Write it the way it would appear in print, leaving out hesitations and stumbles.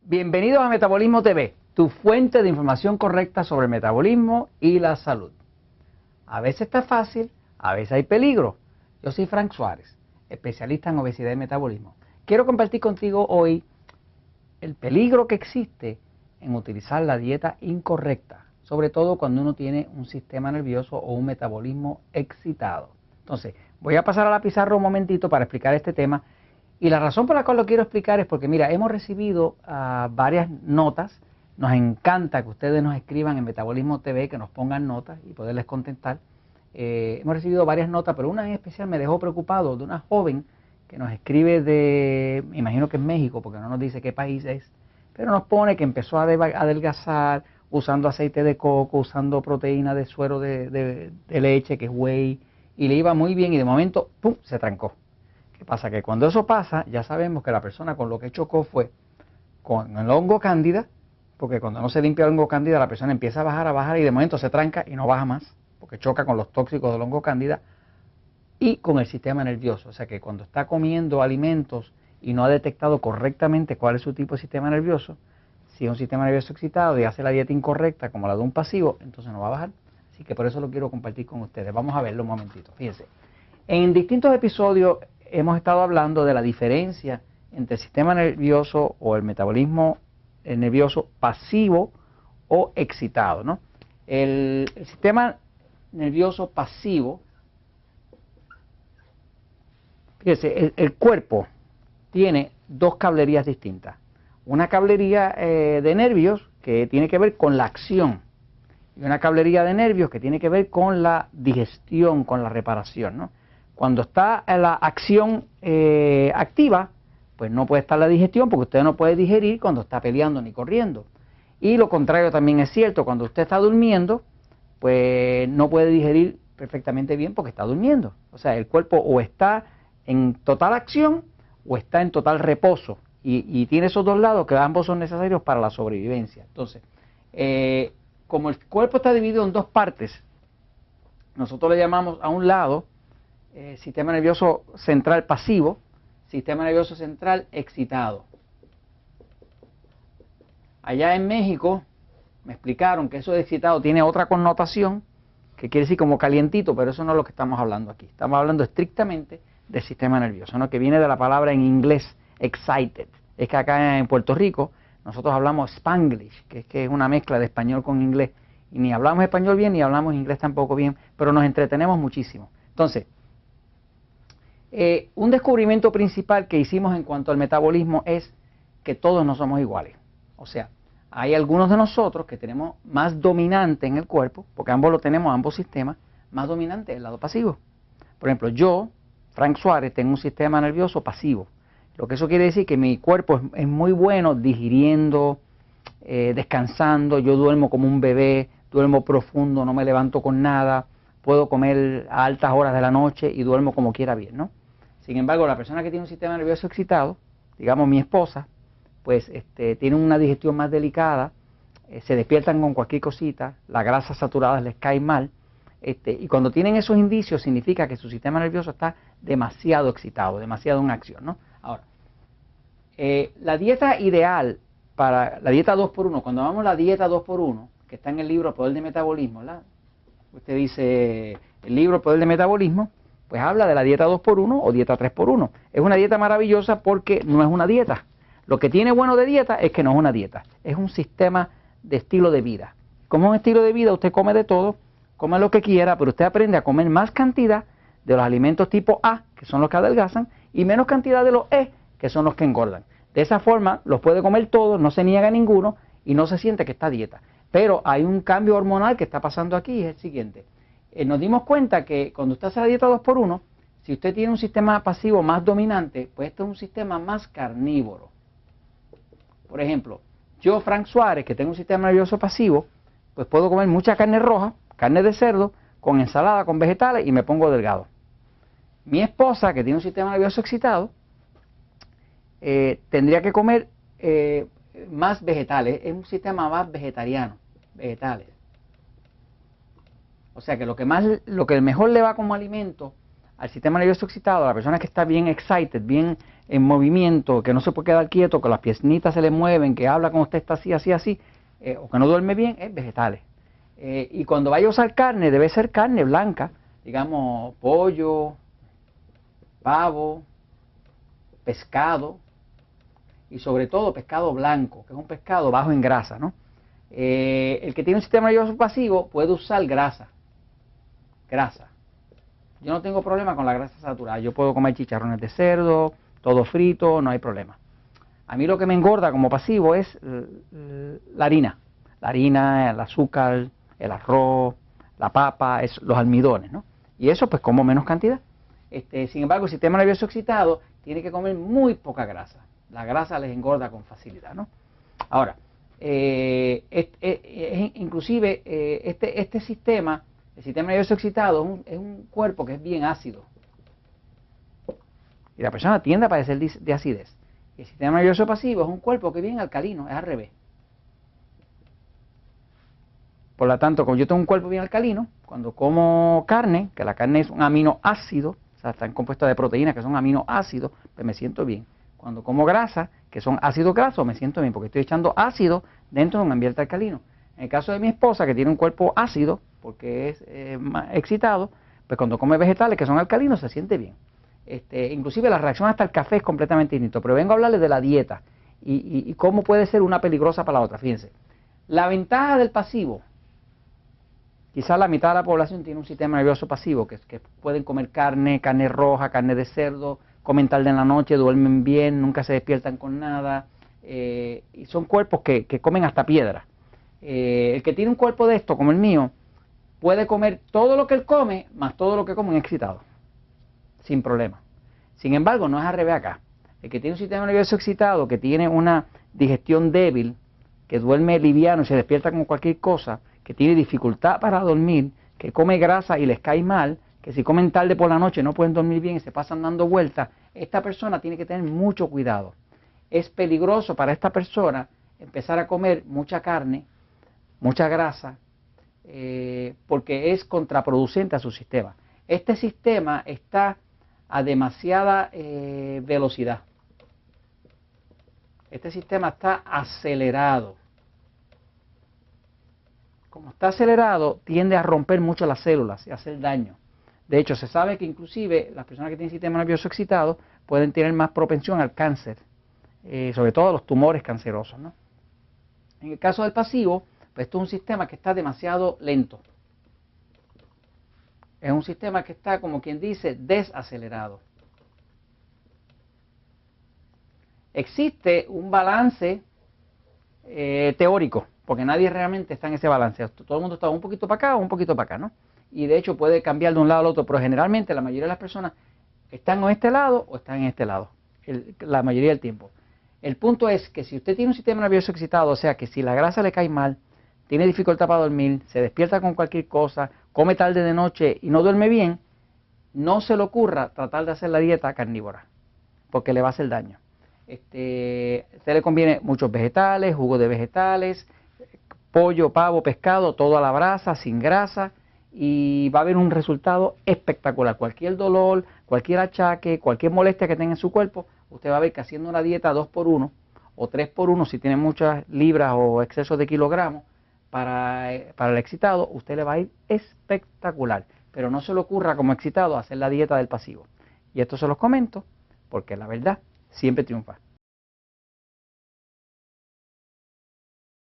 Bienvenidos a Metabolismo TV, tu fuente de información correcta sobre el metabolismo y la salud. A veces está fácil, a veces hay peligro. Yo soy Frank Suárez, especialista en obesidad y metabolismo. Quiero compartir contigo hoy el peligro que existe en utilizar la dieta incorrecta, sobre todo cuando uno tiene un sistema nervioso o un metabolismo excitado. Entonces, voy a pasar a la pizarra un momentito para explicar este tema. Y la razón por la cual lo quiero explicar es porque, mira, hemos recibido varias notas. Nos encanta que ustedes nos escriban en Metabolismo TV, que nos pongan notas y poderles contestar. Hemos recibido varias notas, pero una en especial me dejó preocupado, de una joven que nos escribe me imagino que es México, porque no nos dice qué país es, pero nos pone que empezó a adelgazar usando aceite de coco, usando proteína de suero de leche, que es whey, y le iba muy bien y de momento, ¡pum!, se trancó. ¿Qué pasa? Que cuando eso pasa, ya sabemos que la persona con lo que chocó fue con el hongo cándida, porque cuando no se limpia el hongo cándida, la persona empieza a bajar y de momento se tranca y no baja más, porque choca con los tóxicos del hongo cándida y con el sistema nervioso. O sea que cuando está comiendo alimentos y no ha detectado correctamente cuál es su tipo de sistema nervioso, si es un sistema nervioso excitado y hace la dieta incorrecta como la de un pasivo, entonces no va a bajar. Así que por eso lo quiero compartir con ustedes. Vamos a verlo un momentito. Fíjense, en distintos episodios hemos estado hablando de la diferencia entre el sistema nervioso o el metabolismo nervioso pasivo o excitado, ¿no? El sistema nervioso pasivo, fíjese, el cuerpo tiene dos cablerías distintas. Una cablería de nervios que tiene que ver con la acción y una cablería de nervios que tiene que ver con la digestión, con la reparación, ¿no? Cuando está la acción activa, pues no puede estar la digestión porque usted no puede digerir cuando está peleando ni corriendo. Y lo contrario también es cierto, cuando usted está durmiendo, pues no puede digerir perfectamente bien porque está durmiendo. O sea, el cuerpo o está en total acción o está en total reposo. Y tiene esos dos lados que ambos son necesarios para la sobrevivencia. Entonces, como el cuerpo está dividido en dos partes, nosotros le llamamos a un lado sistema nervioso central pasivo, sistema nervioso central excitado. Allá en México me explicaron que eso de excitado tiene otra connotación, que quiere decir como calientito, pero eso no es lo que estamos hablando aquí. Estamos hablando estrictamente del sistema nervioso, ¿no? Que viene de la palabra en inglés excited. Es que acá en Puerto Rico nosotros hablamos Spanglish, que es una mezcla de español con inglés. Y ni hablamos español bien, ni hablamos inglés tampoco bien, pero nos entretenemos muchísimo. Entonces, un descubrimiento principal que hicimos en cuanto al metabolismo es que todos no somos iguales. O sea, hay algunos de nosotros que tenemos más dominante en el cuerpo, porque ambos lo tenemos, ambos sistemas, más dominante el lado pasivo. Por ejemplo, yo, Frank Suárez, tengo un sistema nervioso pasivo. Lo que eso quiere decir que mi cuerpo es muy bueno digiriendo, descansando, yo duermo como un bebé, duermo profundo, no me levanto con nada, puedo comer a altas horas de la noche y duermo como quiera bien, ¿no? Sin embargo, la persona que tiene un sistema nervioso excitado, digamos mi esposa, pues tiene una digestión más delicada, se despiertan con cualquier cosita, las grasas saturadas les caen mal, y cuando tienen esos indicios significa que su sistema nervioso está demasiado excitado, demasiado en acción, ¿no? Ahora, la dieta ideal para la dieta 2x1, cuando hablamos de la dieta 2x1, que está en el libro Poder de Metabolismo, ¿verdad? Usted dice, el libro Poder de Metabolismo, pues habla de la dieta 2x1 o dieta 3x1. Es una dieta maravillosa porque no es una dieta. Lo que tiene bueno de dieta es que no es una dieta, es un sistema de estilo de vida. Como es un estilo de vida, usted come de todo, come lo que quiera, pero usted aprende a comer más cantidad de los alimentos tipo A, que son los que adelgazan, y menos cantidad de los E, que son los que engordan. De esa forma los puede comer todos, no se niega ninguno y no se siente que está a dieta. Pero hay un cambio hormonal que está pasando aquí, es el siguiente. Nos dimos cuenta que cuando usted hace la dieta 2x1, si usted tiene un sistema pasivo más dominante, pues este es un sistema más carnívoro. Por ejemplo, yo, Frank Suárez, que tengo un sistema nervioso pasivo, pues puedo comer mucha carne roja, carne de cerdo, con ensalada, con vegetales y me pongo delgado. Mi esposa, que tiene un sistema nervioso excitado, tendría que comer más vegetales, es un sistema más vegetariano, vegetales. O sea que lo que mejor le va como alimento al sistema nervioso excitado, a la persona que está bien excited, bien en movimiento, que no se puede quedar quieto, que las piernitas se le mueven, que habla cuando usted está así, así, así, o que no duerme bien, es vegetales. Y cuando vaya a usar carne, debe ser carne blanca, digamos pollo, pavo, pescado, y sobre todo pescado blanco, que es un pescado bajo en grasa, ¿no? El que tiene un sistema nervioso pasivo puede usar grasa. Yo no tengo problema con la grasa saturada. Yo puedo comer chicharrones de cerdo, todo frito, no hay problema. A mí lo que me engorda como pasivo es la harina. La harina, el azúcar, el arroz, la papa, los almidones, ¿no? Y eso pues como menos cantidad. Sin embargo, el sistema nervioso excitado tiene que comer muy poca grasa. La grasa les engorda con facilidad, ¿no? Ahora, inclusive este sistema, el sistema nervioso excitado es un cuerpo que es bien ácido. Y la persona tiende a padecer de acidez. Y el sistema nervioso pasivo es un cuerpo que es bien alcalino, es al revés. Por lo tanto, como yo tengo un cuerpo bien alcalino, cuando como carne, que la carne es un aminoácido, o sea, están compuestas de proteínas que son aminoácidos, pues me siento bien. Cuando como grasa, que son ácidos grasos, me siento bien, porque estoy echando ácido dentro de un ambiente alcalino. En el caso de mi esposa, que tiene un cuerpo ácido, porque es más excitado, pues cuando come vegetales que son alcalinos, se siente bien. Inclusive la reacción hasta el café es completamente distinta. Pero vengo a hablarles de la dieta y cómo puede ser una peligrosa para la otra. Fíjense, la ventaja del pasivo, quizás la mitad de la población tiene un sistema nervioso pasivo, que pueden comer carne roja, carne de cerdo, comen tarde en la noche, duermen bien, nunca se despiertan con nada, y son cuerpos que comen hasta piedra. El que tiene un cuerpo de esto, como el mío, puede comer todo lo que él come, más todo lo que come excitado, sin problema. Sin embargo, no es al revés acá. El que tiene un sistema nervioso excitado, que tiene una digestión débil, que duerme liviano y se despierta con cualquier cosa, que tiene dificultad para dormir, que come grasa y les cae mal, que si comen tarde por la noche no pueden dormir bien y se pasan dando vueltas, esta persona tiene que tener mucho cuidado. Es peligroso para esta persona empezar a comer mucha carne, mucha grasa, porque es contraproducente a su sistema. Este sistema está a demasiada velocidad. Este sistema está acelerado. Como está acelerado, tiende a romper mucho las células y a hacer daño. De hecho, se sabe que inclusive las personas que tienen sistema nervioso excitado pueden tener más propensión al cáncer, sobre todo a los tumores cancerosos, ¿no? En el caso del pasivo, pues esto es un sistema que está demasiado lento. Es un sistema que está, como quien dice, desacelerado. Existe un balance teórico, porque nadie realmente está en ese balance. Todo el mundo está un poquito para acá o un poquito para acá, ¿no? Y de hecho puede cambiar de un lado al otro, pero generalmente la mayoría de las personas están en este lado o están en este lado, la mayoría del tiempo. El punto es que si usted tiene un sistema nervioso excitado, o sea que si la grasa le cae mal, tiene dificultad para dormir, se despierta con cualquier cosa, come tarde de noche y no duerme bien, no se le ocurra tratar de hacer la dieta carnívora, porque le va a hacer daño. Se le conviene muchos vegetales, jugo de vegetales, pollo, pavo, pescado, todo a la brasa, sin grasa, y va a haber un resultado espectacular. Cualquier dolor, cualquier achaque, cualquier molestia que tenga en su cuerpo, usted va a ver que haciendo una dieta 2x1 o 3x1, si tiene muchas libras o exceso de kilogramos, para el excitado, usted le va a ir espectacular. Pero no se le ocurra como excitado hacer la dieta del pasivo. Y esto se los comento porque la verdad siempre triunfa.